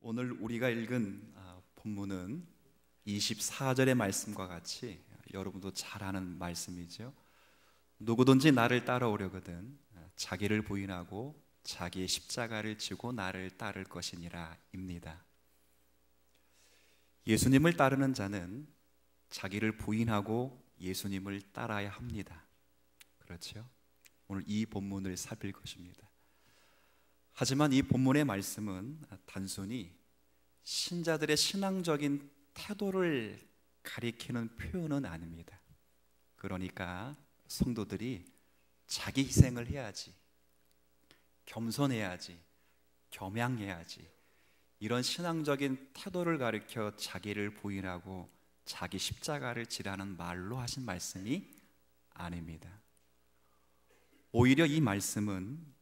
오늘 우리가 읽은 본문은 24절의 말씀과 같이 여러분도 잘 아는 말씀이죠. 누구든지 나를 따라오려거든 자기를 부인하고 자기의 십자가를 지고 나를 따를 것이니라 입니다. 예수님을 따르는 자는 자기를 부인하고 예수님을 따라야 합니다. 그렇죠? 오늘 이 본문을 살필 것입니다. 하지만 이 본문의 말씀은 단순히 신자들의 신앙적인 태도를 가리키는 표현은 아닙니다. 그러니까 성도들이 자기 희생을 해야지, 겸손해야지, 겸양해야지, 이런 신앙적인 태도를 가리켜 자기를 부인하고 자기 십자가를 지라는 말로 하신 말씀이 아닙니다. 오히려 이 말씀은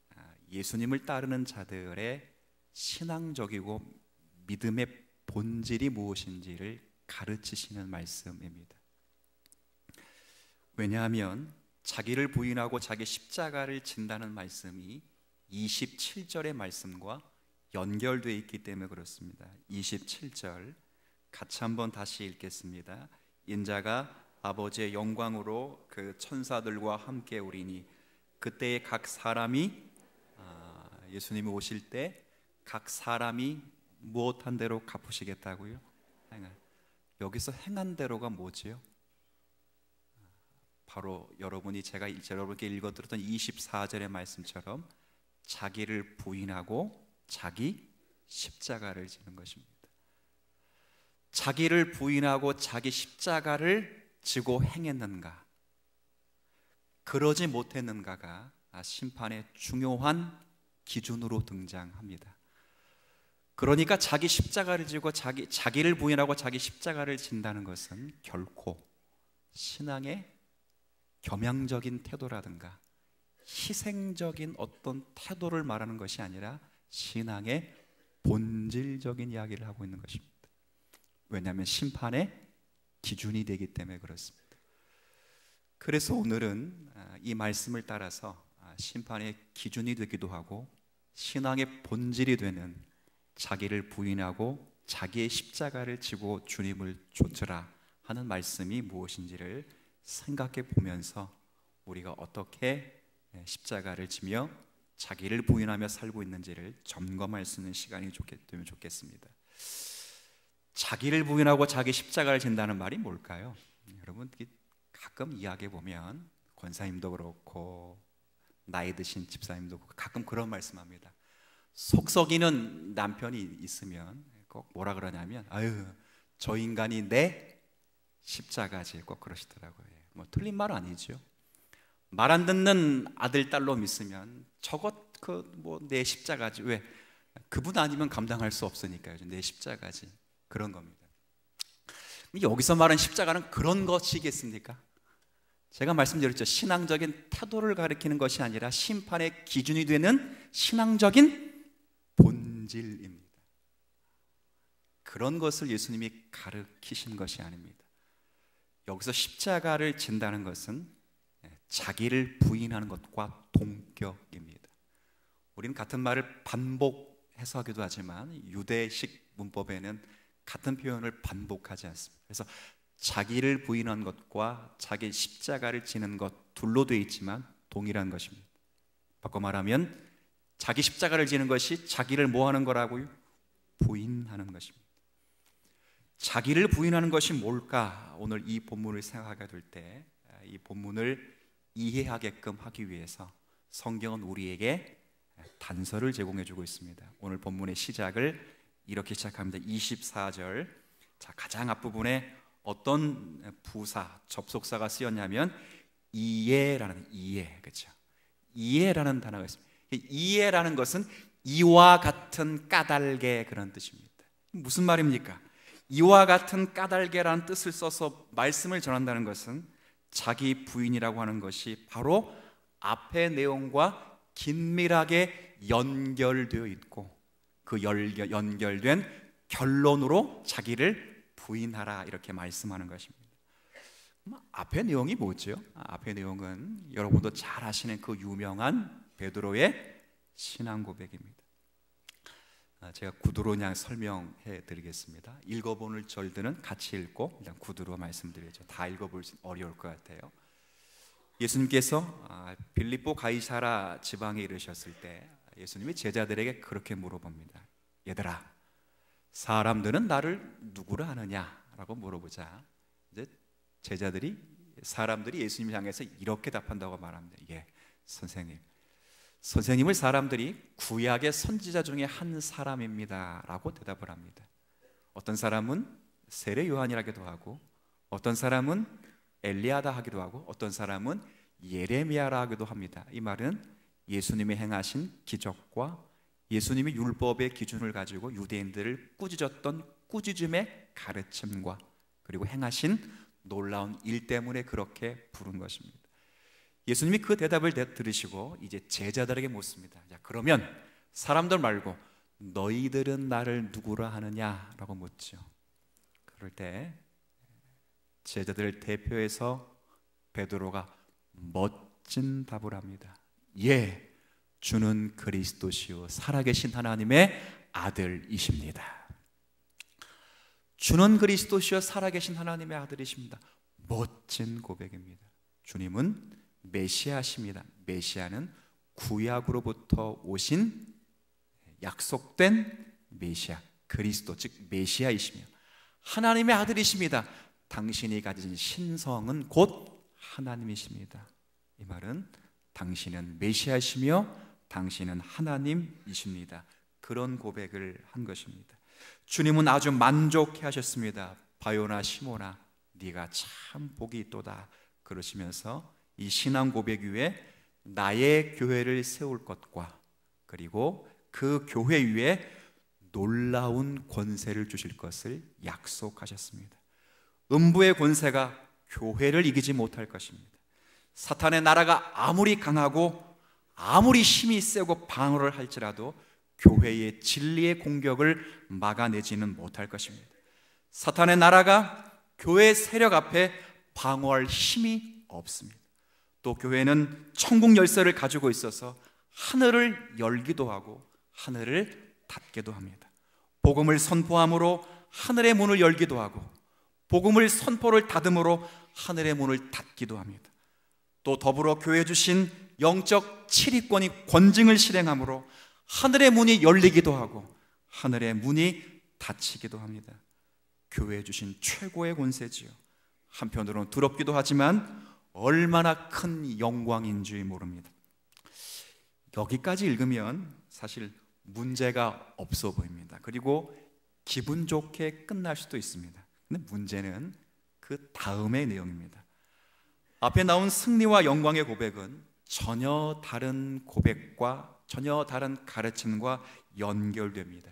예수님을 따르는 자들의 신앙적이고 믿음의 본질이 무엇인지를 가르치시는 말씀입니다. 왜냐하면 자기를 부인하고 자기 십자가를 진다는 말씀이 27절의 말씀과 연결되어 있기 때문에 그렇습니다. 27절 같이 한번 다시 읽겠습니다. 인자가 아버지의 영광으로 그 천사들과 함께 오리니 그때에 각 사람이 예수님이 오실 때 각 사람이 무엇한 대로 갚으시겠다고요? 여기서 행한 대로가 뭐지요? 바로 여러분이 제가 여러분께 읽어드렸던 24절의 말씀처럼 자기를 부인하고 자기 십자가를 지는 것입니다. 자기를 부인하고 자기 십자가를 지고 행했는가, 그러지 못했는가가 심판의 중요한 기준으로 등장합니다. 그러니까 자기 십자가를 지고 자기를 부인하고 자기 십자가를 진다는 것은 결코 신앙의 겸양적인 태도라든가 희생적인 어떤 태도를 말하는 것이 아니라 신앙의 본질적인 이야기를 하고 있는 것입니다. 왜냐하면 심판의 기준이 되기 때문에 그렇습니다. 그래서 오늘은 이 말씀을 따라서 심판의 기준이 되기도 하고 신앙의 본질이 되는 자기를 부인하고 자기의 십자가를 지고 주님을 좇으라 하는 말씀이 무엇인지를 생각해 보면서 우리가 어떻게 십자가를 지며 자기를 부인하며 살고 있는지를 점검할 수 있는 시간이 되면 좋겠습니다. 자기를 부인하고 자기 십자가를 진다는 말이 뭘까요? 여러분 가끔 이야기해 보면 권사님도 그렇고 나이 드신 집사님도 가끔 그런 말씀합니다. 속 썩이는 남편이 있으면 꼭 뭐라 그러냐면 아유 저 인간이 내 십자가지, 꼭 그러시더라고요. 뭐 틀린 말 아니죠. 말 안 듣는 아들 딸로 있으면 저것 내 십자가지, 왜 그분 아니면 감당할 수 없으니까요. 내 십자가지, 그런 겁니다. 여기서 말하는 십자가는 그런 것이겠습니까? 제가 말씀드렸죠. 신앙적인 태도를 가리키는 것이 아니라 심판의 기준이 되는 신앙적인 본질입니다. 그런 것을 예수님이 가르치신 것이 아닙니다. 여기서 십자가를 진다는 것은 자기를 부인하는 것과 동격입니다. 우리는 같은 말을 반복해서 하기도 하지만 유대식 문법에는 같은 표현을 반복하지 않습니다. 그래서 자기를 부인한 것과 자기 십자가를 지는 것 둘로 되어 있지만 동일한 것입니다. 바꿔 말하면 자기 십자가를 지는 것이 자기를 뭐 하는 거라고요? 부인하는 것입니다. 자기를 부인하는 것이 뭘까? 오늘 이 본문을 생각하게 될 때 이 본문을 이해하게끔 하기 위해서 성경은 우리에게 단서를 제공해 주고 있습니다. 오늘 본문의 시작을 이렇게 시작합니다. 24절 가장 앞부분에 어떤 부사, 접속사가 쓰였냐면 이해라는, 이해, 그렇죠? 이해라는 단어가 있습니다. 이해라는 것은 이와 같은 까닭의 그런 뜻입니다. 무슨 말입니까? 이와 같은 까닭이라는 뜻을 써서 말씀을 전한다는 것은 자기 부인이라고 하는 것이 바로 앞의 내용과 긴밀하게 연결되어 있고 그 연결된 결론으로 자기를 부인하라 이렇게 말씀하는 것입니다. 앞의 내용이 뭐죠? 앞의 내용은 여러분도 잘 아시는 그 유명한 베드로의 신앙 고백입니다. 제가 구두로 그냥 설명해 드리겠습니다. 읽어보는 절들은 같이 읽고 그냥 구두로 말씀드리죠. 다 읽어보기 어려울 것 같아요. 예수님께서 빌립보 가이사라 지방에 이르셨을 때 예수님이 제자들에게 그렇게 물어봅니다. 얘들아, 사람들은 나를 누구라 하느냐? 라고 물어보자 이제 사람들이 예수님을 향해서 이렇게 답한다고 말합니다. 예, 선생님을 사람들이 구약의 선지자 중에 한 사람입니다 라고 대답을 합니다. 어떤 사람은 세례 요한이라기도 하고, 어떤 사람은 엘리야다 하기도 하고, 어떤 사람은 예레미야라 하기도 합니다. 이 말은 예수님이 행하신 기적과 예수님이 율법의 기준을 가지고 유대인들을 꾸짖었던 꾸짖음의 가르침과 그리고 행하신 놀라운 일 때문에 그렇게 부른 것입니다. 예수님이 그 대답을 들으시고 이제 제자들에게 묻습니다. 자, 그러면 사람들 말고 너희들은 나를 누구라 하느냐라고 묻죠. 그럴 때 제자들을 대표해서 베드로가 멋진 답을 합니다. 예, 주는 그리스도시요 살아계신 하나님의 아들이십니다. 주는 그리스도시요 살아계신 하나님의 아들이십니다. 멋진 고백입니다. 주님은 메시아십니다. 메시아는 구약으로부터 오신 약속된 메시아, 그리스도 즉 메시아이시며 하나님의 아들이십니다. 당신이 가진 신성은 곧 하나님이십니다. 이 말은 당신은 메시아시며 당신은 하나님이십니다. 그런 고백을 한 것입니다. 주님은 아주 만족해 하셨습니다. 바요나 시모나 네가 참 복이 있도다 그러시면서 이 신앙 고백 위에 나의 교회를 세울 것과 그리고 그 교회 위에 놀라운 권세를 주실 것을 약속하셨습니다. 음부의 권세가 교회를 이기지 못할 것입니다. 사탄의 나라가 아무리 강하고 아무리 힘이 세고 방어를 할지라도 교회의 진리의 공격을 막아내지는 못할 것입니다. 사탄의 나라가 교회의 세력 앞에 방어할 힘이 없습니다. 또 교회는 천국 열쇠를 가지고 있어서 하늘을 열기도 하고 하늘을 닫기도 합니다. 복음을 선포함으로 하늘의 문을 열기도 하고 복음을 선포를 닫음으로 하늘의 문을 닫기도 합니다. 또 더불어 교회 주신 영적 치리권이 권징을 실행함으로 하늘의 문이 열리기도 하고 하늘의 문이 닫히기도 합니다. 교회 주신 최고의 권세지요. 한편으로는 두렵기도 하지만 얼마나 큰 영광인 줄 모릅니다. 여기까지 읽으면 사실 문제가 없어 보입니다. 그리고 기분 좋게 끝날 수도 있습니다. 근데 문제는 그 다음의 내용입니다. 앞에 나온 승리와 영광의 고백은 전혀 다른 고백과 전혀 다른 가르침과 연결됩니다.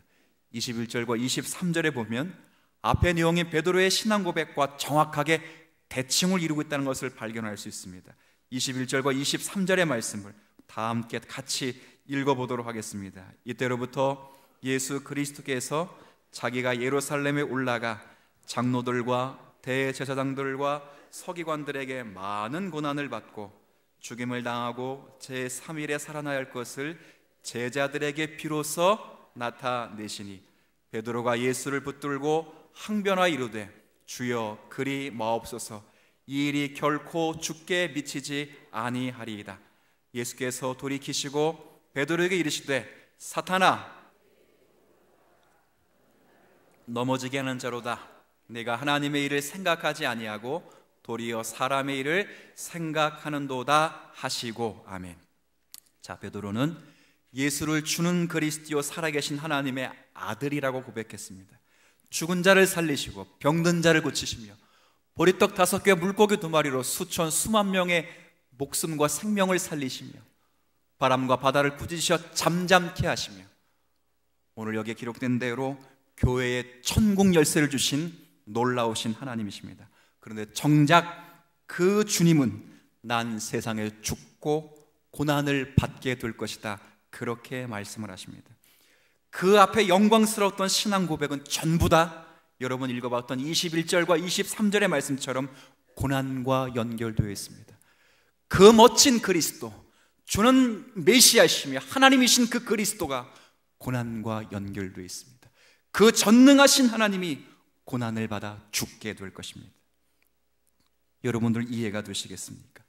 21절과 23절에 보면 앞의 내용인 베드로의 신앙 고백과 정확하게 대칭을 이루고 있다는 것을 발견할 수 있습니다. 21절과 23절의 말씀을 다 함께 같이 읽어보도록 하겠습니다. 이때로부터 예수 그리스도께서 자기가 예루살렘에 올라가 장로들과 대제사장들과 서기관들에게 많은 고난을 받고 죽임을 당하고 제3일에 살아나야 할 것을 제자들에게 비로소 나타내시니 베드로가 예수를 붙들고 항변하여 이르되 주여 그리 마옵소서 이 일이 결코 주께 미치지 아니하리이다. 예수께서 돌이키시고 베드로에게 이르시되 사탄아 넘어지게 하는 자로다. 내가 하나님의 일을 생각하지 아니하고 도리어 사람의 일을 생각하는도다 하시고 아멘. 자, 베드로는 예수를 주는 그리스도 살아계신 하나님의 아들이라고 고백했습니다. 죽은 자를 살리시고 병든 자를 고치시며 보리떡 5개와 물고기 2마리로 수천 수만 명의 목숨과 생명을 살리시며 바람과 바다를 꾸짖으셔 잠잠케 하시며 오늘 여기에 기록된 대로 교회에 천국 열쇠를 주신 놀라우신 하나님이십니다. 그런데 정작 그 주님은 난 세상에 죽고 고난을 받게 될 것이다 그렇게 말씀을 하십니다. 그 앞에 영광스러웠던 신앙 고백은 전부 다 여러분 읽어봤던 21절과 23절의 말씀처럼 고난과 연결되어 있습니다. 그 멋진 그리스도, 주는 메시아이시며 하나님이신 그 그리스도가 고난과 연결되어 있습니다. 그 전능하신 하나님이 고난을 받아 죽게 될 것입니다. 여러분들 이해가 되시겠습니까?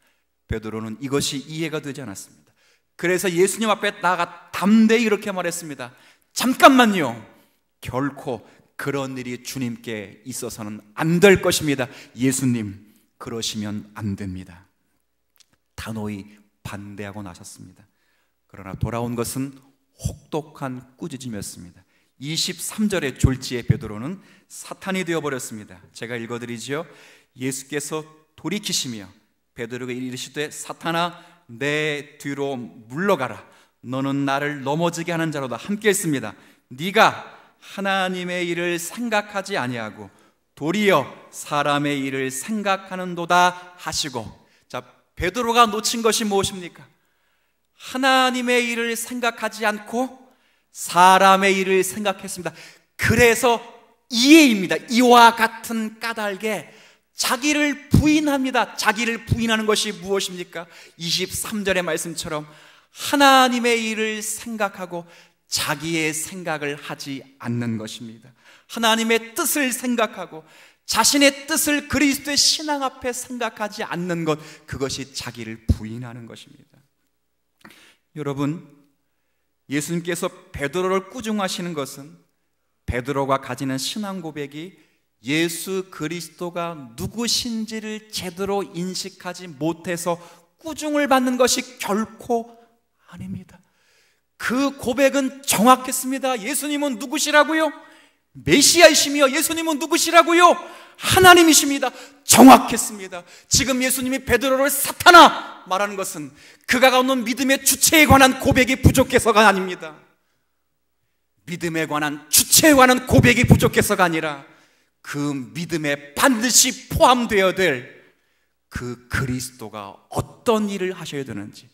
베드로는 이것이 이해가 되지 않았습니다. 그래서 예수님 앞에 나아가 담대히 이렇게 말했습니다. 잠깐만요. 결코 그런 일이 주님께 있어서는 안 될 것입니다. 예수님, 그러시면 안 됩니다. 단호히 반대하고 나섰습니다. 그러나 돌아온 것은 혹독한 꾸짖음이었습니다. 23절의 졸지에 베드로는 사탄이 되어버렸습니다. 제가 읽어드리죠. 예수께서 돌이키시며 베드로에게 이르시되 사탄아 내 뒤로 물러가라. 너는 나를 넘어지게 하는 자로다. 함께 했습니다. 네가 하나님의 일을 생각하지 아니하고 도리어 사람의 일을 생각하는도다 하시고. 자, 베드로가 놓친 것이 무엇입니까? 하나님의 일을 생각하지 않고 사람의 일을 생각했습니다. 그래서 이해입니다. 이와 같은 까닭에 자기를 부인합니다. 자기를 부인하는 것이 무엇입니까? 23절의 말씀처럼 하나님의 일을 생각하고 자기의 생각을 하지 않는 것입니다. 하나님의 뜻을 생각하고 자신의 뜻을 그리스도의 신앙 앞에 생각하지 않는 것, 그것이 자기를 부인하는 것입니다. 여러분, 예수님께서 베드로를 꾸중하시는 것은 베드로가 가지는 신앙 고백이 예수 그리스도가 누구신지를 제대로 인식하지 못해서 꾸중을 받는 것이 결코 아닙니다. 그 고백은 정확했습니다. 예수님은 누구시라고요? 메시아이시며 예수님은 누구시라고요? 하나님이십니다. 정확했습니다. 지금 예수님이 베드로를 사탄아 말하는 것은 그가 갖는 믿음의 주체에 관한 고백이 부족해서가 아닙니다. 믿음에 관한 주체에 관한 고백이 부족해서가 아니라 그 믿음에 반드시 포함되어야 될 그 그리스도가 어떤 일을 하셔야 되는지,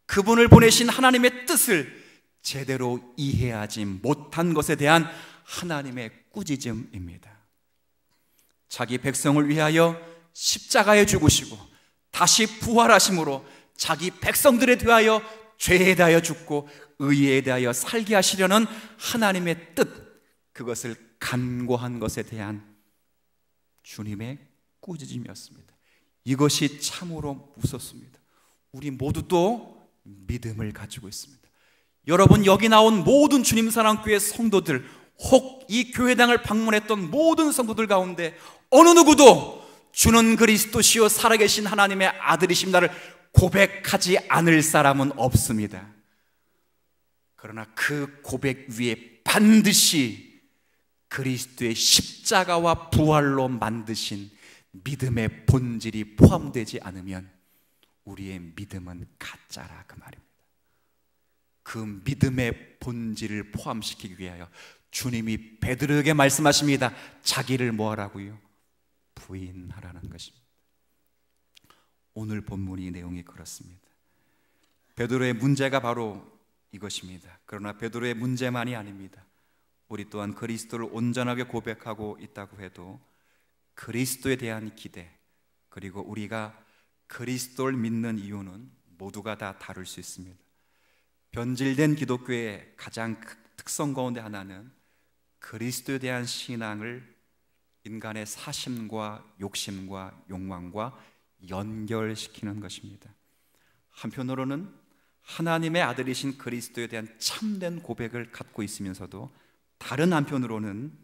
그분을 보내신 하나님의 뜻을 제대로 이해하지 못한 것에 대한 하나님의 꾸짖음입니다. 자기 백성을 위하여 십자가에 죽으시고 다시 부활하심으로 자기 백성들에 대하여 죄에 대하여 죽고 의에 대하여 살게 하시려는 하나님의 뜻, 그것을 간과한 것에 대한 주님의 꾸짖음이었습니다. 이것이 참으로 무섭습니다. 우리 모두도 믿음을 가지고 있습니다. 여러분, 여기 나온 모든 주님사랑교회 성도들, 혹 이 교회당을 방문했던 모든 성도들 가운데 어느 누구도 주는 그리스도시요 살아계신 하나님의 아들이십니다를 고백하지 않을 사람은 없습니다. 그러나 그 고백 위에 반드시 그리스도의 십자가와 부활로 만드신 믿음의 본질이 포함되지 않으면 우리의 믿음은 가짜라, 그 말입니다. 그 믿음의 본질을 포함시키기 위하여 주님이 베드로에게 말씀하십니다. 자기를 뭐하라고요? 부인하라는 것입니다. 오늘 본문의 내용이 그렇습니다. 베드로의 문제가 바로 이것입니다. 그러나 베드로의 문제만이 아닙니다. 우리 또한 그리스도를 온전하게 고백하고 있다고 해도 그리스도에 대한 기대, 그리고 우리가 그리스도를 믿는 이유는 모두가 다 다를 수 있습니다. 변질된 기독교의 가장 특성 가운데 하나는 그리스도에 대한 신앙을 인간의 사심과 욕심과 욕망과 연결시키는 것입니다. 한편으로는 하나님의 아들이신 그리스도에 대한 참된 고백을 갖고 있으면서도 다른 한편으로는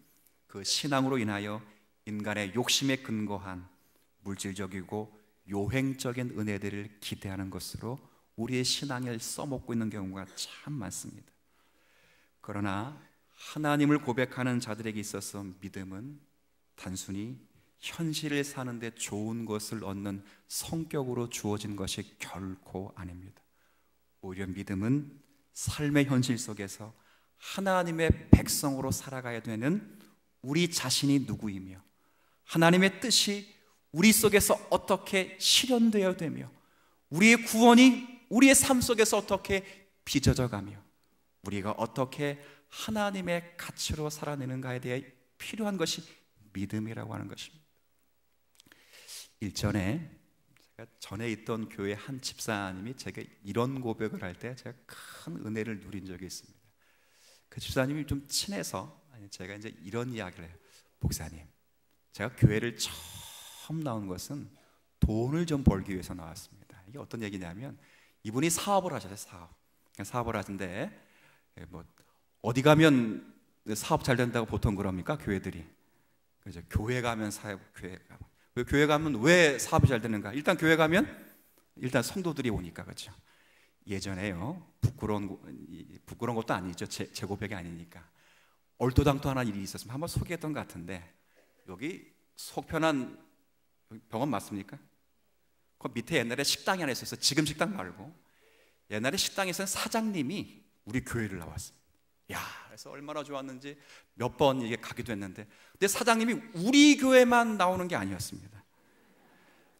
그 신앙으로 인하여 인간의 욕심에 근거한 물질적이고 요행적인 은혜들을 기대하는 것으로 우리의 신앙을 써먹고 있는 경우가 참 많습니다. 그러나 하나님을 고백하는 자들에게 있어서 믿음은 단순히 현실을 사는데 좋은 것을 얻는 성격으로 주어진 것이 결코 아닙니다. 오히려 믿음은 삶의 현실 속에서 하나님의 백성으로 살아가야 되는 우리 자신이 누구이며 하나님의 뜻이 우리 속에서 어떻게 실현되어야 되며 우리의 구원이 우리의 삶 속에서 어떻게 빚어져가며 우리가 어떻게 하나님의 가치로 살아내는가에 대해 필요한 것이 믿음이라고 하는 것입니다. 일전에 제가 전에 있던 교회 한 집사님이 제게 이런 고백을 할 때 제가 큰 은혜를 누린 적이 있습니다. 그 그 집사님이 좀 친해서 제가 이제 이런 이야기를 해요. 목사님, 제가 교회를 처음 나온 것은 돈을 좀 벌기 위해서 나왔습니다. 이게 어떤 얘기냐면 이분이 사업을 하셨어요. 사업을 하는데 뭐 어디 가면 사업 잘 된다고 보통 그럽니까? 교회들이. 그죠? 교회 가면 사업, 교회 가면 왜 사업이 잘 되는가? 일단 교회 가면 일단 성도들이 오니까. 그렇죠? 예전에요, 부끄러운 것도 아니죠. 제 고백이 아니니까 얼토당토하는 일이 있었으면 한번 소개했던 것 같은데, 여기 속편한 병원 맞습니까? 그 밑에 옛날에 식당이 하나 있었어요. 지금 식당 말고 옛날에 식당에서는 사장님이 우리 교회를 나왔습니다. 야, 그래서 얼마나 좋았는지 몇 번 이게 가기도 했는데, 근데 사장님이 우리 교회만 나오는 게 아니었습니다.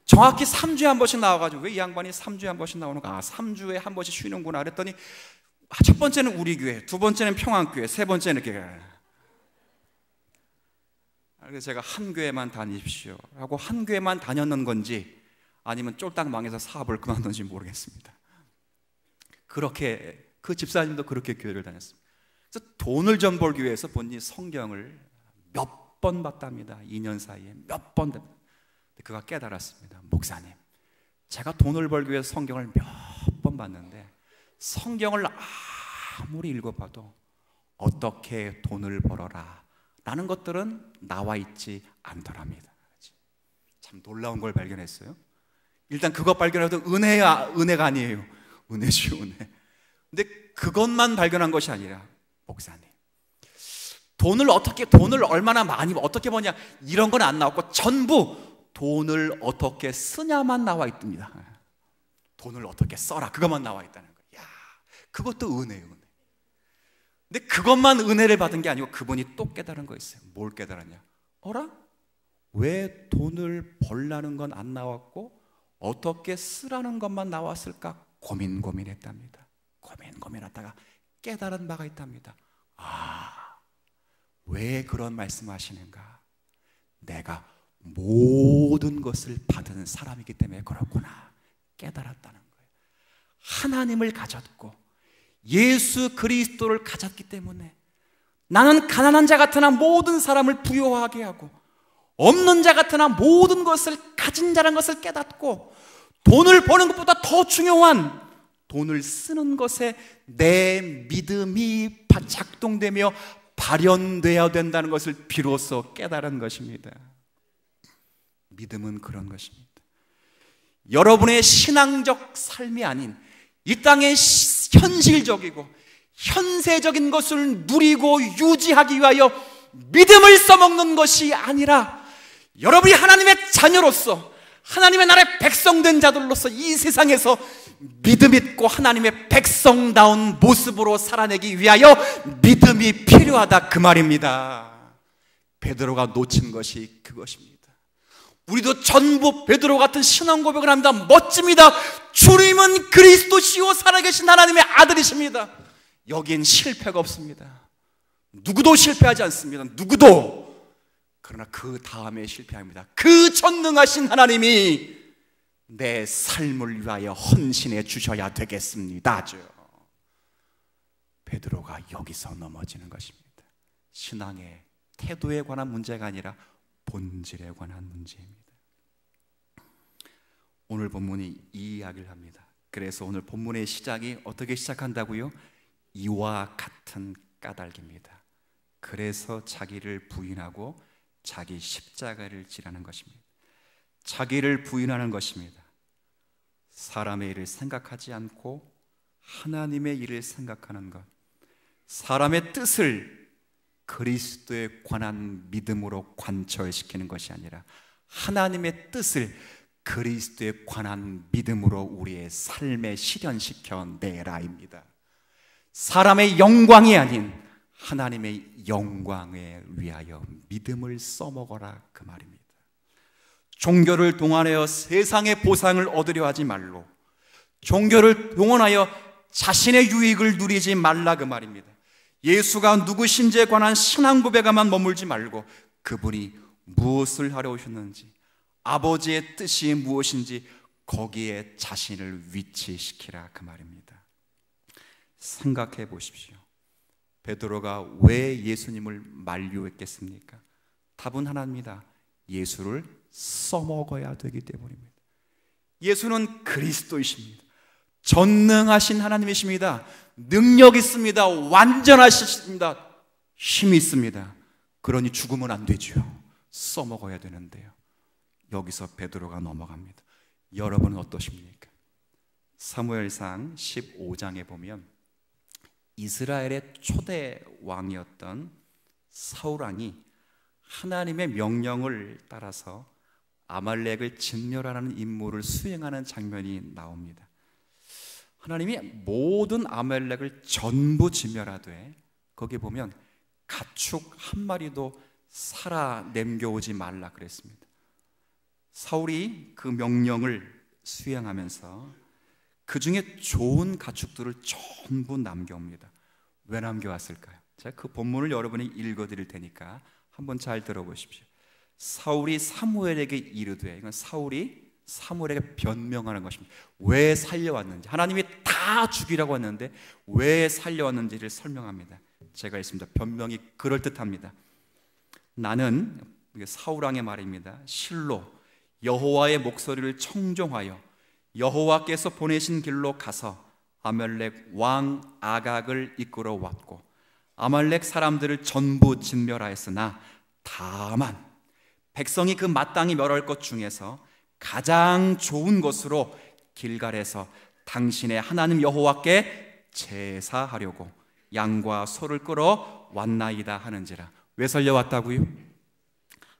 정확히 3주에 한 번씩 나와가지고, 왜 이 양반이 3주에 한 번씩 나오는가? 아, 3주에 한 번씩 쉬는구나 그랬더니, 첫 번째는 우리 교회, 두 번째는 평안교회, 세 번째는 이렇게. 그래서 제가 한 교회만 다니십시오 하고 한 교회만 다녔는 건지 아니면 쫄딱 망해서 사업을 그만둔지 모르겠습니다. 그렇게, 그 집사님도 그렇게 교회를 다녔습니다. 그래서 돈을 좀 벌기 위해서 본인이 성경을 몇 번 봤답니다. 2년 사이에 몇 번. 그가 깨달았습니다. 목사님, 제가 돈을 벌기 위해서 성경을 몇 번 봤는데 성경을 아무리 읽어봐도 어떻게 돈을 벌어라 라는 것들은 나와 있지 않더랍니다. 참 놀라운 걸 발견했어요. 일단 그것 발견해도 은혜가 아니에요. 은혜죠, 은혜. 근데 그것만 발견한 것이 아니라, 목사님, 돈을 얼마나 많이 어떻게 버냐 이런 건 안 나왔고 전부 돈을 어떻게 쓰냐만 나와 있답니다. 돈을 어떻게 써라 그것만 나와 있다는 거예요. 야, 그것도 은혜예요, 은혜. 근데 그것만 은혜를 받은 게 아니고 그분이 또 깨달은 거 있어요. 뭘 깨달았냐? 어라? 왜 돈을 벌라는 건 안 나왔고 어떻게 쓰라는 것만 나왔을까? 고민했답니다. 고민하다가 깨달은 바가 있답니다. 아, 왜 그런 말씀하시는가? 내가 모든 것을 받은 사람이기 때문에 그렇구나 깨달았다는 거예요. 하나님을 가졌고 예수 그리스도를 가졌기 때문에 나는 가난한 자 같으나 모든 사람을 부유하게 하고 없는 자 같으나 모든 것을 가진 자라는 것을 깨닫고, 돈을 버는 것보다 더 중요한 돈을 쓰는 것에 내 믿음이 작동되며 발현되어야 된다는 것을 비로소 깨달은 것입니다. 믿음은 그런 것입니다. 여러분의 신앙적 삶이 아닌 이 땅의 현실적이고 현세적인 것을 누리고 유지하기 위하여 믿음을 써먹는 것이 아니라, 여러분이 하나님의 자녀로서 하나님의 나라의 백성된 자들로서 이 세상에서 믿음 있고 하나님의 백성다운 모습으로 살아내기 위하여 믿음이 필요하다 그 말입니다. 베드로가 놓친 것이 그것입니다. 우리도 전부 베드로 같은 신앙 고백을 합니다. 멋집니다. 주님은 그리스도시요 살아계신 하나님의 아들이십니다. 여기엔 실패가 없습니다. 누구도 실패하지 않습니다. 누구도. 그러나 그 다음에 실패합니다. 그 전능하신 하나님이 내 삶을 위하여 헌신해 주셔야 되겠습니다. 베드로가 여기서 넘어지는 것입니다. 신앙의 태도에 관한 문제가 아니라 본질에 관한 문제입니다. 오늘 본문이 이 이야기를 합니다. 그래서 오늘 본문의 시작이 어떻게 시작한다고요? 이와 같은 까닭입니다. 그래서 자기를 부인하고 자기 십자가를 지라는 것입니다. 자기를 부인하는 것입니다. 사람의 일을 생각하지 않고 하나님의 일을 생각하는 것, 사람의 뜻을 그리스도에 관한 믿음으로 관철시키는 것이 아니라 하나님의 뜻을 그리스도에 관한 믿음으로 우리의 삶에 실현시켜 내라입니다. 사람의 영광이 아닌 하나님의 영광에 위하여 믿음을 써먹어라 그 말입니다. 종교를 동원하여 세상의 보상을 얻으려 하지 말로, 종교를 동원하여 자신의 유익을 누리지 말라 그 말입니다. 예수가 누구신지에 관한 신앙 고백에만 머물지 말고 그분이 무엇을 하려 오셨는지, 아버지의 뜻이 무엇인지 거기에 자신을 위치시키라 그 말입니다. 생각해 보십시오. 베드로가 왜 예수님을 만류했겠습니까? 답은 하나입니다. 예수를 써먹어야 되기 때문입니다. 예수는 그리스도이십니다. 전능하신 하나님이십니다. 능력 있습니다. 완전하십니다. 힘이 있습니다. 그러니 죽으면 안 되죠. 써먹어야 되는데요. 여기서 베드로가 넘어갑니다. 여러분은 어떠십니까? 사무엘상 15장에 보면 이스라엘의 초대 왕이었던 사울 왕이 하나님의 명령을 따라서 아말렉을 진멸하는 임무를 수행하는 장면이 나옵니다. 하나님이 모든 아말렉을 전부 진멸하되 거기 보면 가축 한 마리도 살아 남겨오지 말라 그랬습니다. 사울이 그 명령을 수행하면서 그 중에 좋은 가축들을 전부 남겨옵니다. 왜 남겨왔을까요? 제가 그 본문을 여러분이 읽어드릴 테니까 한번 잘 들어보십시오. 사울이 사무엘에게 이르되, 이건 사울이 사무엘에게 변명하는 것입니다. 왜 살려왔는지, 하나님이 다 죽이라고 했는데 왜 살려왔는지를 설명합니다. 제가 읽습니다. 변명이 그럴듯합니다. 나는, 사울 왕의 말입니다, 실로 여호와의 목소리를 청종하여 여호와께서 보내신 길로 가서 아말렉 왕 아각을 이끌어 왔고 아말렉 사람들을 전부 진멸하였으나 다만 백성이 그 마땅히 멸할 것 중에서 가장 좋은 것으로 길갈에서 당신의 하나님 여호와께 제사하려고 양과 소를 끌어 왔나이다 하는지라. 왜 살려왔다고요?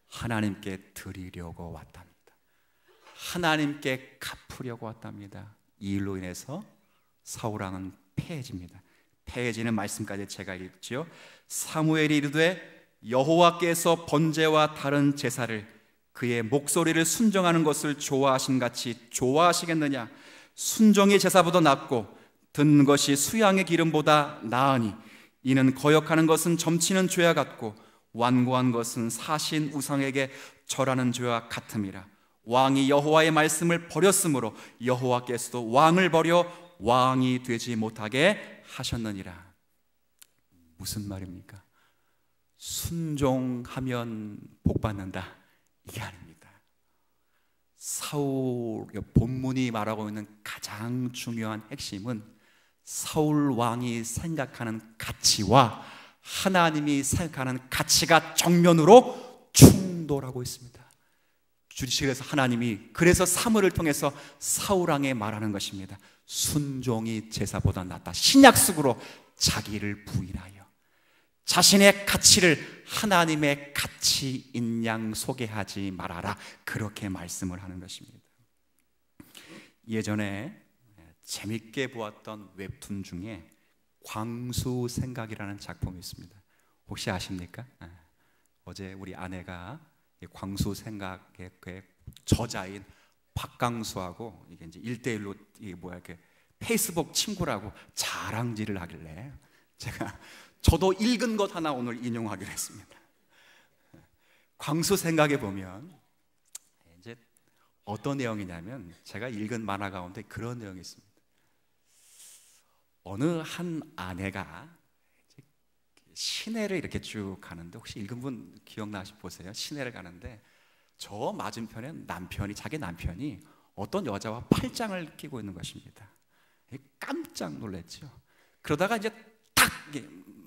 하나님께 드리려고 왔답니다. 하나님께 갚으려고 왔답니다. 이 일로 인해서 사울왕은 패해집니다. 패해지는 말씀까지 제가 읽지요. 사무엘이 이르되 여호와께서 번제와 다른 제사를 그의 목소리를 순종하는 것을 좋아하신 같이 좋아하시겠느냐? 순종의 제사보다 낫고 듣는 것이 수양의 기름보다 나으니 이는 거역하는 것은 점치는 죄와 같고 완고한 것은 사신 우상에게 절하는 죄와 같음이라. 왕이 여호와의 말씀을 버렸으므로 여호와께서도 왕을 버려 왕이 되지 못하게 하셨느니라. 무슨 말입니까? 순종하면 복받는다, 이게 아닙니다. 사울 본문이 말하고 있는 가장 중요한 핵심은 사울 왕이 생각하는 가치와 하나님이 생각하는 가치가 정면으로 충돌하고 있습니다. 주시에서 하나님이 그래서 사무엘을 통해서 사울 왕에 말하는 것입니다. 순종이 제사보다 낫다. 신약식으로 자기를 부인하여 자신의 가치를 하나님의 가치인 양 소개하지 말아라, 그렇게 말씀을 하는 것입니다. 예전에 재밌게 보았던 웹툰 중에 광수생각이라는 작품이 있습니다. 혹시 아십니까? 어제 우리 아내가 광수생각의 저자인 박강수하고 이게 이제 1대1로 이렇게 페이스북 친구라고 자랑질을 하길래 저도 읽은 것 하나 오늘 인용하기로 했습니다. 광수생각에 보면 이제 어떤 내용이냐면 제가 읽은 만화 가운데 그런 내용이 있습니다. 어느 한 아내가 시내를 이렇게 쭉 가는데, 혹시 읽은 분 기억나시 보세요. 시내를 가는데 저 맞은편에 자기 남편이 어떤 여자와 팔짱을 끼고 있는 것입니다. 깜짝 놀랐죠. 그러다가 이제 딱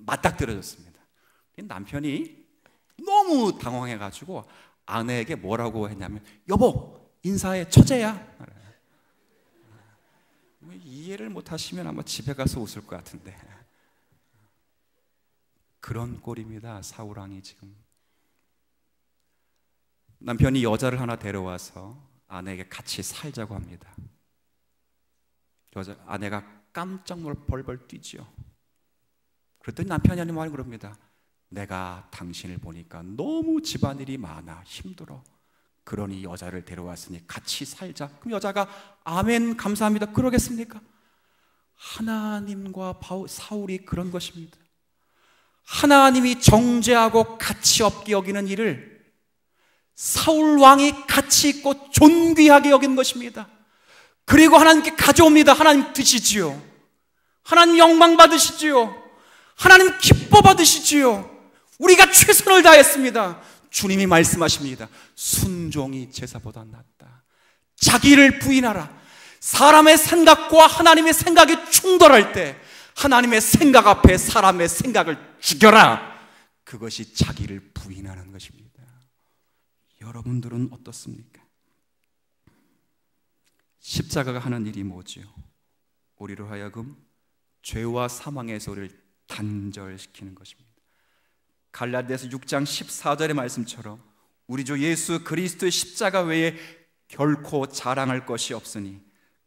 맞닥뜨려졌습니다. 남편이 너무 당황해가지고 아내에게 뭐라고 했냐면, 여보 인사해, 처제야. 이해를 못하시면 아마 집에 가서 웃을 것 같은데 그런 꼴입니다. 사울왕이 지금 남편이 여자를 하나 데려와서 아내에게 같이 살자고 합니다. 아내가 깜짝 놀라 벌벌 뛰지요. 그랬더니 남편이 하는 말이 그럽니다. 내가 당신을 보니까 너무 집안일이 많아 힘들어. 그러니 여자를 데려왔으니 같이 살자. 그럼 여자가 아멘 감사합니다 그러겠습니까? 하나님과 사울이 그런 것입니다. 하나님이 정죄하고 가치 없게 여기는 일을 사울 왕이 가치 있고 존귀하게 여긴 것입니다. 그리고 하나님께 가져옵니다. 하나님 드시지요. 하나님 영광 받으시지요. 하나님 기뻐 받으시지요. 우리가 최선을 다했습니다. 주님이 말씀하십니다. 순종이 제사보다 낫다. 자기를 부인하라. 사람의 생각과 하나님의 생각이 충돌할 때 하나님의 생각 앞에 사람의 생각을 죽여라. 그것이 자기를 부인하는 것입니다. 여러분들은 어떻습니까? 십자가가 하는 일이 뭐지요? 우리로 하여금 죄와 사망에서 우리를 단절시키는 것입니다. 갈라디아서 6장 14절의 말씀처럼 우리 주 예수 그리스도의 십자가 외에 결코 자랑할 것이 없으니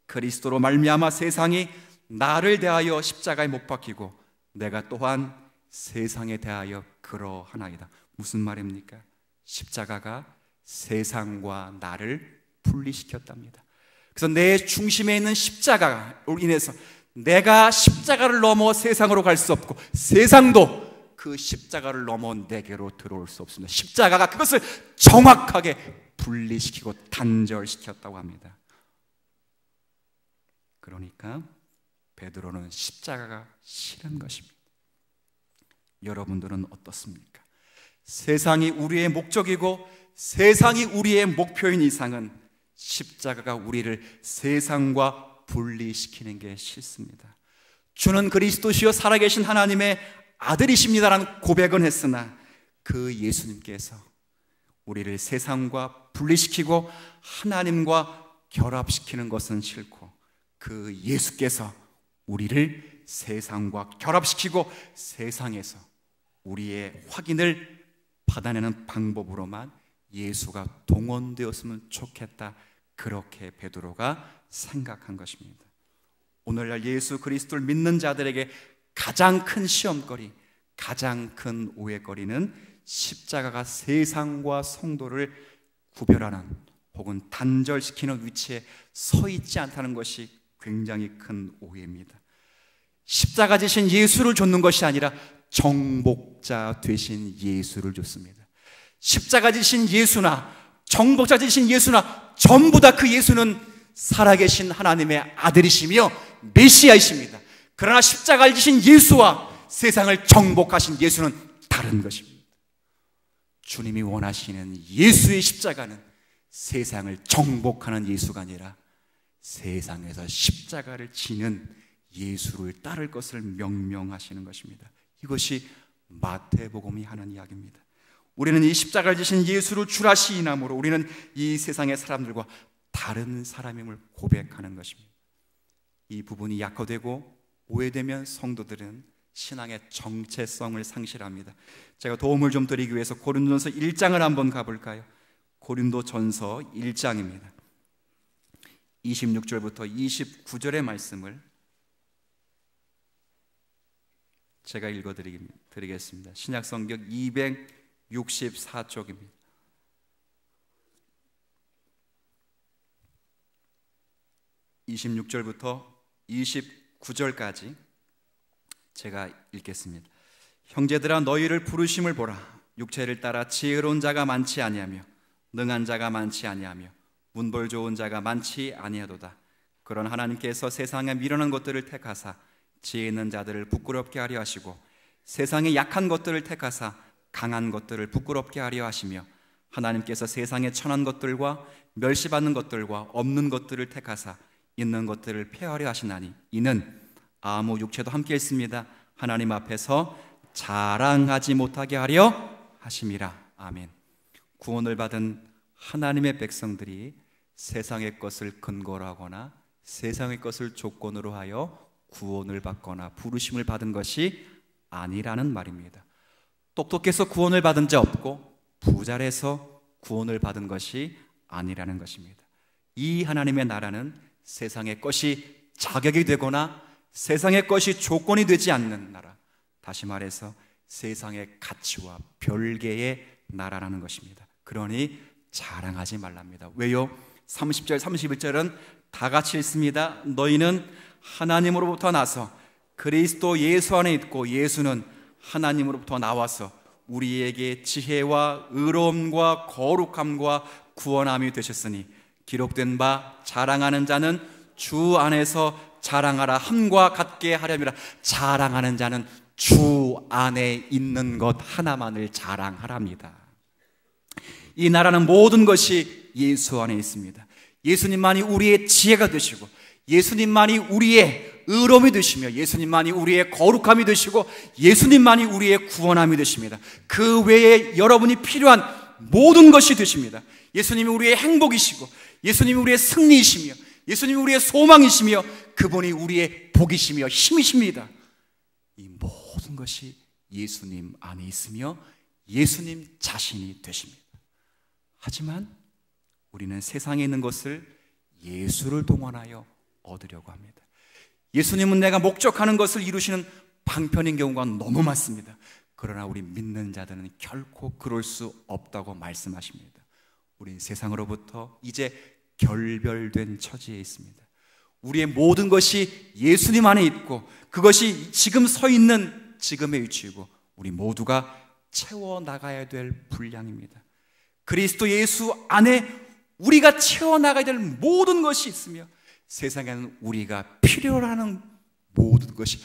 그리스도로 말미암아 세상이 나를 대하여 십자가에 못 박히고 내가 또한 세상에 대하여 그러하나이다. 무슨 말입니까? 십자가가 세상과 나를 분리시켰답니다. 그래서 내 중심에 있는 십자가로 인해서 내가 십자가를 넘어 세상으로 갈 수 없고 세상도 그 십자가를 넘어 내게로 들어올 수 없습니다. 십자가가 그것을 정확하게 분리시키고 단절시켰다고 합니다. 그러니까 베드로는 십자가가 싫은 것입니다. 여러분들은 어떻습니까? 세상이 우리의 목적이고 세상이 우리의 목표인 이상은 십자가가 우리를 세상과 분리시키는 게 싫습니다. 주는 그리스도시요 살아계신 하나님의 아들이십니다라는 고백은 했으나 그 예수님께서 우리를 세상과 분리시키고 하나님과 결합시키는 것은 싫고 그 예수께서 우리를 세상과 결합시키고 세상에서 우리의 확인을 받아내는 방법으로만 예수가 동원되었으면 좋겠다. 그렇게 베드로가 생각한 것입니다. 오늘날 예수 그리스도를 믿는 자들에게 가장 큰 시험거리, 가장 큰 오해거리는 십자가가 세상과 성도를 구별하는 혹은 단절시키는 위치에 서 있지 않다는 것이 굉장히 큰 오해입니다. 십자가 지신 예수를 좇는 것이 아니라 정복자 되신 예수를 좇습니다. 십자가 지신 예수나 정복자 되신 예수나 전부 다 그 예수는 살아계신 하나님의 아들이시며 메시아이십니다. 그러나 십자가를 지신 예수와 세상을 정복하신 예수는 다른 것입니다. 주님이 원하시는 예수의 십자가는 세상을 정복하는 예수가 아니라 세상에서 십자가를 지는 예수를 따를 것을 명령하시는 것입니다. 이것이 마태복음이 하는 이야기입니다. 우리는 이 십자가를 지신 예수를 주라 시인함으로 우리는 이 세상의 사람들과 다른 사람임을 고백하는 것입니다. 이 부분이 약화되고 오해되면 성도들은 신앙의 정체성을 상실합니다. 제가 도움을 좀 드리기 위해서 고린도전서 1장을 한번 가볼까요? 고린도전서 1장입니다. 26절부터 29절의 말씀을 제가 읽어드리겠습니다. 신약성경 264쪽입니다. (26절부터) 29절까지 제가 읽겠습니다. 형제들아 너희를 부르심을 보라. 육체를 따라 지혜로운 자가 많지 아니하며 능한 자가 많지 아니하며 문벌 좋은 자가 많지 아니하도다. 그런 하나님께서 세상에 미련한 것들을 택하사 지혜 있는 자들을 부끄럽게 하려 하시고 세상에 약한 것들을 택하사 강한 것들을 부끄럽게 하려 하시며 하나님께서 세상에 천한 것들과 멸시받는 것들과 없는 것들을 택하사 있는 것들을 폐하려 하시나니 이는 아무 육체도 함께 있습니다. 하나님 앞에서 자랑하지 못하게 하려 하심이라. 아멘. 구원을 받은 하나님의 백성들이 세상의 것을 근거로 하거나 세상의 것을 조건으로 하여 구원을 받거나 부르심을 받은 것이 아니라는 말입니다. 똑똑해서 구원을 받은 자 없고 부자라서 구원을 받은 것이 아니라는 것입니다. 이 하나님의 나라는 세상의 것이 자격이 되거나 세상의 것이 조건이 되지 않는 나라, 다시 말해서 세상의 가치와 별개의 나라라는 것입니다. 그러니 자랑하지 말랍니다. 왜요? 30절 31절은 다 같이 읽습니다. 너희는 하나님으로부터 나서 그리스도 예수 안에 있고 예수는 하나님으로부터 나와서 우리에게 지혜와 의로움과 거룩함과 구원함이 되셨으니 기록된 바 자랑하는 자는 주 안에서 자랑하라 함과 같게 하렴이라. 자랑하는 자는 주 안에 있는 것 하나만을 자랑하랍니다. 이 나라는 모든 것이 예수 안에 있습니다. 예수님만이 우리의 지혜가 되시고, 예수님만이 우리의 의로움이 되시며, 예수님만이 우리의 거룩함이 되시고, 예수님만이 우리의 구원함이 되십니다. 그 외에 여러분이 필요한 모든 것이 되십니다. 예수님이 우리의 행복이시고, 예수님이 우리의 승리이시며, 예수님이 우리의 소망이시며, 그분이 우리의 복이시며 힘이십니다. 이 모든 것이 예수님 안에 있으며 예수님 자신이 되십니다. 하지만 우리는 세상에 있는 것을 예수를 동원하여 얻으려고 합니다. 예수님은 내가 목적하는 것을 이루시는 방편인 경우가 너무 많습니다. 그러나 우리 믿는 자들은 결코 그럴 수 없다고 말씀하십니다. 우린 세상으로부터 이제 결별된 처지에 있습니다. 우리의 모든 것이 예수님 안에 있고, 그것이 지금 서 있는 지금의 위치이고, 우리 모두가 채워나가야 될 분량입니다. 그리스도 예수 안에 우리가 채워나가야 될 모든 것이 있으며, 세상에는 우리가 필요로 하는 모든 것이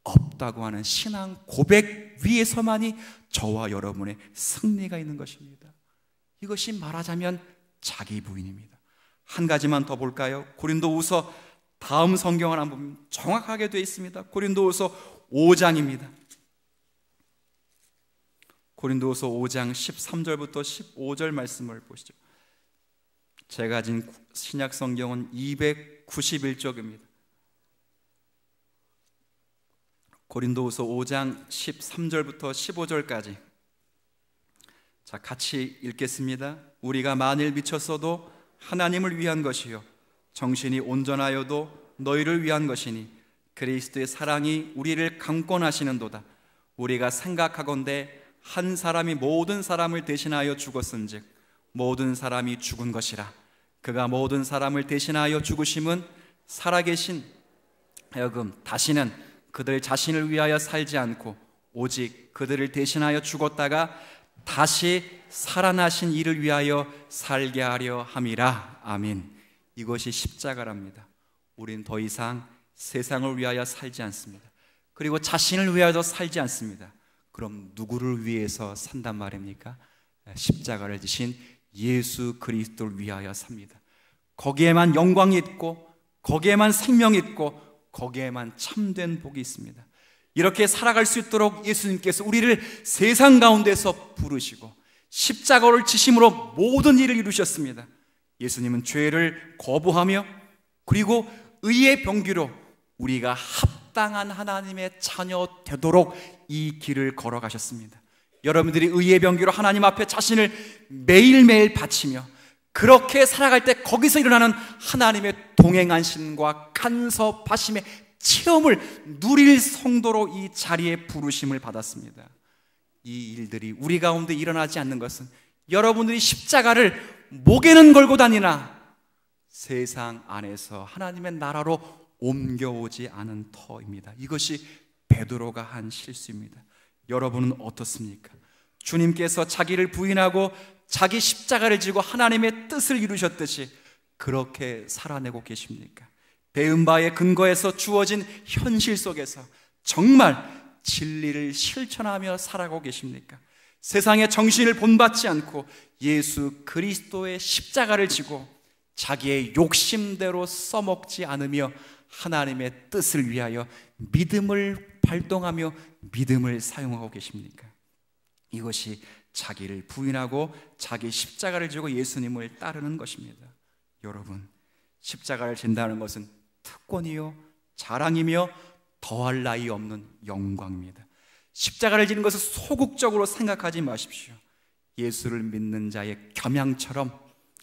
없다고 하는 신앙 고백 위에서만이 저와 여러분의 승리가 있는 것입니다. 이것이 말하자면 자기 부인입니다. 한 가지만 더 볼까요? 고린도후서 다음 성경을 한번 보면 정확하게 되어 있습니다. 고린도후서 5장입니다. 고린도후서 5장 13절부터 15절 말씀을 보시죠. 제가 가진 신약 성경은 291쪽입니다. 고린도후서 5장 13절부터 15절까지 자, 같이 읽겠습니다. 우리가 만일 미쳤어도 하나님을 위한 것이요 정신이 온전하여도 너희를 위한 것이니 그리스도의 사랑이 우리를 강권하시는도다. 우리가 생각하건대 한 사람이 모든 사람을 대신하여 죽었은즉 모든 사람이 죽은 것이라. 그가 모든 사람을 대신하여 죽으심은 살아계신 하여금 다시는 그들 자신을 위하여 살지 않고 오직 그들을 대신하여 죽었다가 다시 살아나신 이를 위하여 살게 하려 함이라. 아멘. 이것이 십자가랍니다. 우린 더 이상 세상을 위하여 살지 않습니다. 그리고 자신을 위하여 살지 않습니다. 그럼 누구를 위해서 산단 말입니까? 십자가를 지신 예수 그리스도를 위하여 삽니다. 거기에만 영광이 있고, 거기에만 생명이 있고, 거기에만 참된 복이 있습니다. 이렇게 살아갈 수 있도록 예수님께서 우리를 세상 가운데서 부르시고 십자가를 지심으로 모든 일을 이루셨습니다. 예수님은 죄를 거부하며 그리고 의의 병기로 우리가 합당한 하나님의 자녀 되도록 이 길을 걸어가셨습니다. 여러분들이 의의 병기로 하나님 앞에 자신을 매일매일 바치며 그렇게 살아갈 때 거기서 일어나는 하나님의 동행하심과 간섭하심의 체험을 누릴 성도로 이 자리에 부르심을 받았습니다. 이 일들이 우리 가운데 일어나지 않는 것은 여러분들이 십자가를 목에는 걸고 다니나 세상 안에서 하나님의 나라로 옮겨오지 않은 터입니다. 이것이 베드로가 한 실수입니다. 여러분은 어떻습니까? 주님께서 자기를 부인하고 자기 십자가를 지고 하나님의 뜻을 이루셨듯이 그렇게 살아내고 계십니까? 배운 바의 근거에서 주어진 현실 속에서 정말 진리를 실천하며 살아가고 계십니까? 세상의 정신을 본받지 않고 예수 그리스도의 십자가를 지고 자기의 욕심대로 써먹지 않으며 하나님의 뜻을 위하여 믿음을 발동하며 믿음을 사용하고 계십니까? 이것이 자기를 부인하고 자기 십자가를 지고 예수님을 따르는 것입니다. 여러분, 십자가를 진다는 것은 특권이요 자랑이며 더할 나위 없는 영광입니다. 십자가를 지는 것을 소극적으로 생각하지 마십시오. 예수를 믿는 자의 겸양처럼,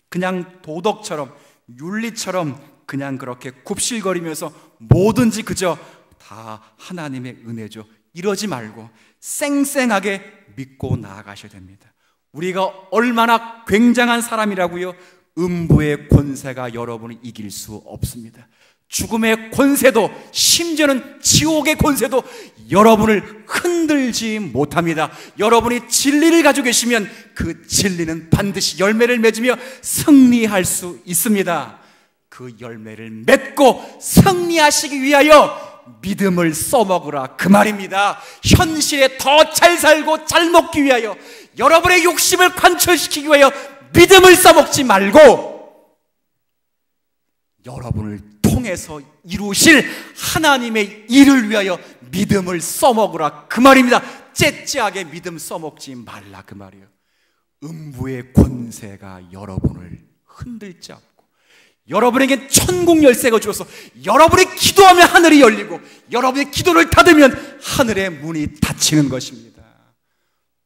그냥 도덕처럼, 윤리처럼 그냥 그렇게 굽실거리면서 뭐든지 그저 다 하나님의 은혜죠, 이러지 말고 쌩쌩하게 믿고 나아가셔야 됩니다. 우리가 얼마나 굉장한 사람이라고요? 음부의 권세가 여러분을 이길 수 없습니다. 죽음의 권세도, 심지어는 지옥의 권세도 여러분을 흔들지 못합니다. 여러분이 진리를 가지고 계시면 그 진리는 반드시 열매를 맺으며 승리할 수 있습니다. 그 열매를 맺고 승리하시기 위하여 믿음을 써먹으라 그 말입니다. 현실에 더 잘 살고 잘 먹기 위하여, 여러분의 욕심을 관철시키기 위하여 믿음을 써먹지 말고 여러분을 통해서 이루실 하나님의 일을 위하여 믿음을 써먹으라 그 말입니다. 째째하게 믿음 써먹지 말라 그 말이에요. 음부의 권세가 여러분을 흔들지 않고, 여러분에게 천국 열쇠가 주어서 여러분이 기도하면 하늘이 열리고, 여러분의 기도를 닫으면 하늘의 문이 닫히는 것입니다.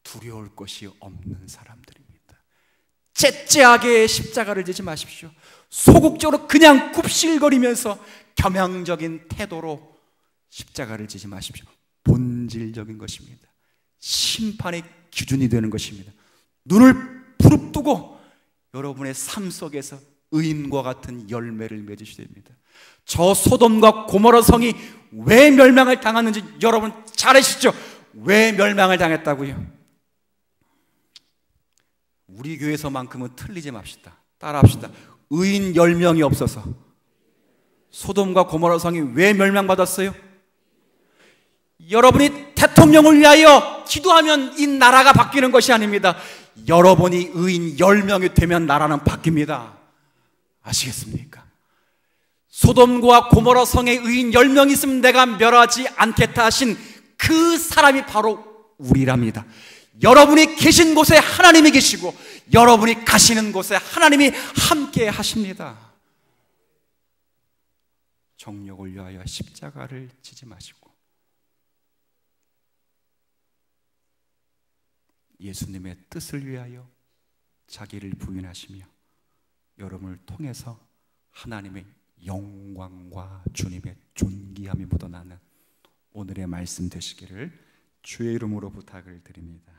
두려울 것이 없는 사람들입니다. 째째하게 십자가를 지지 마십시오. 소극적으로 그냥 굽실거리면서 겸양적인 태도로 십자가를 지지 마십시오. 본질적인 것입니다. 심판의 기준이 되는 것입니다. 눈을 부릅뜨고 여러분의 삶 속에서 의인과 같은 열매를 맺으셔야 됩니다. 저 소돔과 고모라 성이 왜 멸망을 당했는지 여러분 잘 아시죠? 왜 멸망을 당했다고요? 우리 교회에서만큼은 틀리지 맙시다. 따라합시다. 의인 10명이 없어서. 소돔과 고모라 성이 왜 멸망받았어요? 여러분이 대통령을 위하여 기도하면 이 나라가 바뀌는 것이 아닙니다. 여러분이 의인 10명이 되면 나라는 바뀝니다. 아시겠습니까? 소돔과 고모라 성에 의인 10명이 있으면 내가 멸하지 않겠다 하신 그 사람이 바로 우리랍니다. 여러분이 계신 곳에 하나님이 계시고, 여러분이 가시는 곳에 하나님이 함께 하십니다. 정욕을 위하여 십자가를 지지 마시고 예수님의 뜻을 위하여 자기를 부인하시며 여러분을 통해서 하나님의 영광과 주님의 존귀함이 묻어나는 오늘의 말씀 되시기를 주의 이름으로 부탁을 드립니다.